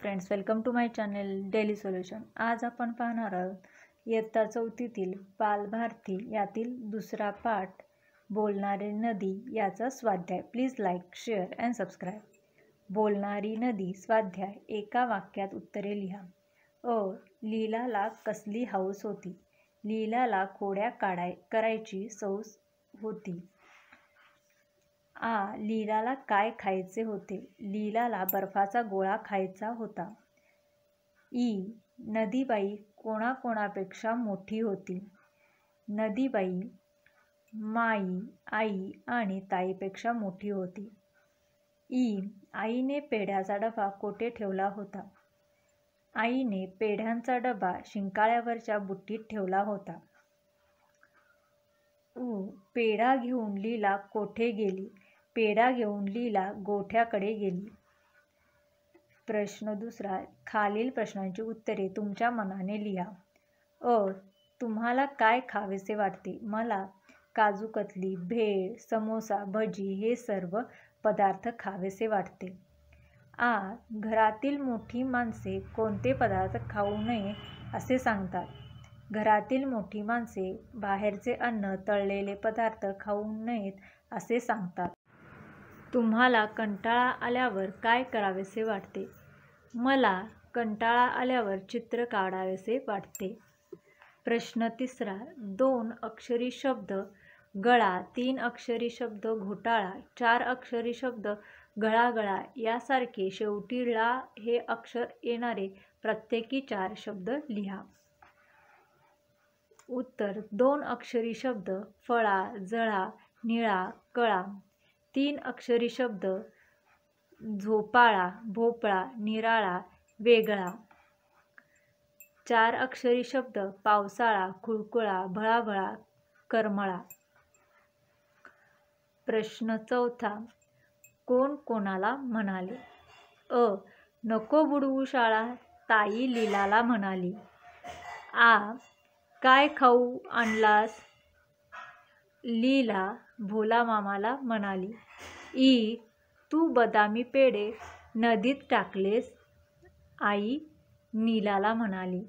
Friends, welcome to my channel daily solution. आज आपण पाहणार आहोत इयत्ता चौथीतील बालभारती यातील दुसरा पाठ बोलणारी नदी याचा स्वाध्याय। Please like, share and subscribe. बोलणारी नदी स्वाध्याय। एका वाक्यात उत्तरे लिहा। लीलाला कसली हौस होती? लीलाला खोड्या करायची सौस होती। लीलाला काय खायचे होते? लीलाला बर्फाचा गोळा खायचा होता। नदीबाई कोणाकोणापेक्षा मोठी होती? नदीबाई माई, आई आणि ताईपेक्षा मोठी होती। आईने पेढ्याचा डबा कोठे ठेवला होता? आईने पेढ्यांचा डबा शिंकाळ्यावरच्या बुट्टीत ठेवला होता। पेढा घेऊन लीला कोठे गेली? पेढा घेऊन लीला गोठ्याकडे गेली। प्रश्न दुसरा। खालील प्रश्नांची उत्तरे तुमच्या मनाने लिहा। तुम्हाला काय खावेसे वाटते? मला काजू कतली, भेळ, समोसा, भजी हे सर्व पदार्थ खावेसे वाटते। घरातील मोठी माणसे कोणते पदार्थ खाऊ नये असे सांगतात? घरातील मोठी माणसे बाहेरचे अन्न, तळलेले पदार्थ खाऊ नयेत असे सांगतात। तुम्हाला कंटाळा आल्यावर काय करावेसे वाटते? मला कंटाळा आल्यावर चित्र काढावेसे वाटते। प्रश्न तिसरा। 2 अक्षरी शब्द गळा, 3 अक्षरी शब्द घोटाळा, 4 अक्षरी शब्द गळागळा यासारखे शेवटी ळा हे अक्षर येणारे प्रत्येकी 4 शब्द लिहा। उत्तर। 2 अक्षरी शब्द फळा, जळा, निळा, कळा, 3 अक्षरी शब्द झोपाळा, भोपळा, निराळा, वेगळा, 4 अक्षरी शब्द पावसाळा, खुळखुळा, भळाभळा, करमळा। प्रश्न चौथा। कोण कोणाला म्हणाले? नको बुडवू शाळा, ताई लीलाला म्हणाली। काय खाऊ आणलास? लीला भोला मामाला म्हणाली। तू बदामी पेढे नदीत टाकलेस, आई नीलाला म्हणाली।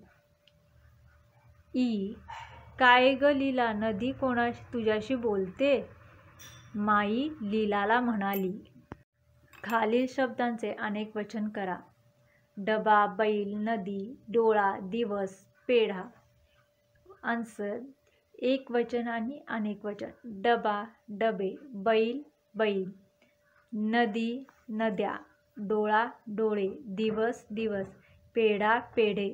काय ग लीला, नदी तुझ्याशी बोलते? माई लीलाला म्हणाली। खालील शब्दांचे अनेकवचन करा। डबा, बैल, नदी, डोळा, दिवस, पेढा। आन्सर। एकवचन आणि अनेकवचन। डबा, डबे, बैल, बैल, नदी, नद्या, डोळा, डोळे, दिवस, दिवस, पेढा, पेढे।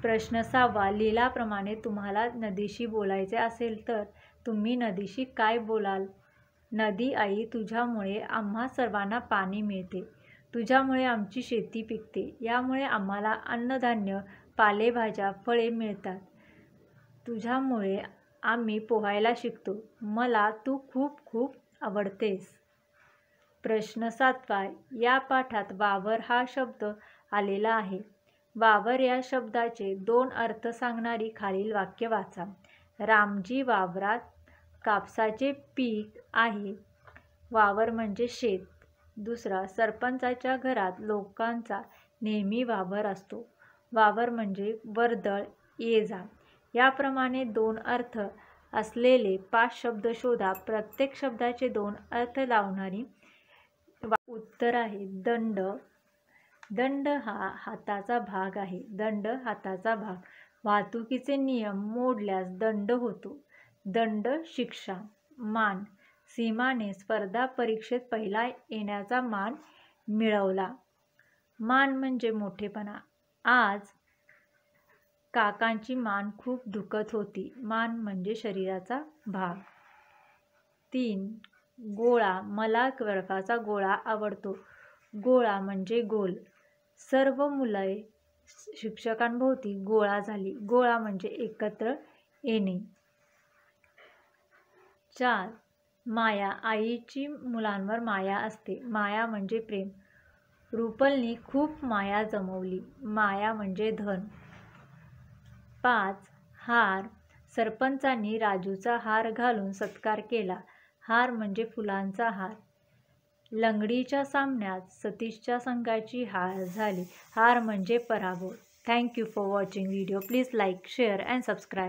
प्रश्न 6. लीलाप्रमाणे तुम्हाला नदीशी बोलायचे असेल तर तुम्ही नदीशी काय बोलाल? नदी आई, तुझ्यामुळे आम्हा सर्वांना पाणी मिळते, तुझ्यामुळे आमची शेती पिकते, यामुळे आम्हाला अन्नधान्य, पालेभाज्या, फळे मिळतात, तुझ्यामुळे आम्ही पोहायला शिकतो, मला तू खूप खूप आवडतेस। प्रश्न 7. या पाठात वावर हा शब्द आलेला आहे। वावर या शब्दाचे 2 अर्थ सांगणारी खालील वाक्य वाचा। रामजी वावरात कापसाचे पीक आहे। वावर म्हणजे शेत। दुसरा। सरपंचाच्या घरात लोकांचा नेहमी वावर असतो। वावर म्हणजे वर्दळ, ये जा। याप्रमाणे 2 अर्थ असलेले 5 शब्द शोधा। प्रत्येक शब्दाचे 2 अर्थ लावणारी उत्तर आहे दंड। दंड हा हाताचा भाग आहे। दंड हाताचा भाग। वाहतुकीचे नियम मोडल्यास दंड होतो। दंड शिक्षा। मान। सीमाने स्पर्धा परीक्षेत पहिला येण्याचा मान मिळवला। मान म्हणजे मोठेपणा। आज काकांची मान खूप दुखत होती। मान म्हणजे शरीराचा भाग। 3. गोळा। मला बर्फाचा गोळा आवडतो। गोळा म्हणजे गोल। सर्व मुले शिक्षकांभोवती गोळा झाली। गोळा म्हणजे एकत्र येणे। 4. माया। आईची मुलांवर माया असते। माया म्हणजे प्रेम। रुपलनी खूप माया जमवली। माया म्हणजे धन। 5. हार। सरपंचांनी राजूचा हार घालून सत्कार केला। हार म्हणजे फुलांचा हार। लंगडीच्या सामन्यात सतीशच्या संघाची हार झाली. हार म्हणजे पराभव. Thank you for watching video. Please like, share and subscribe.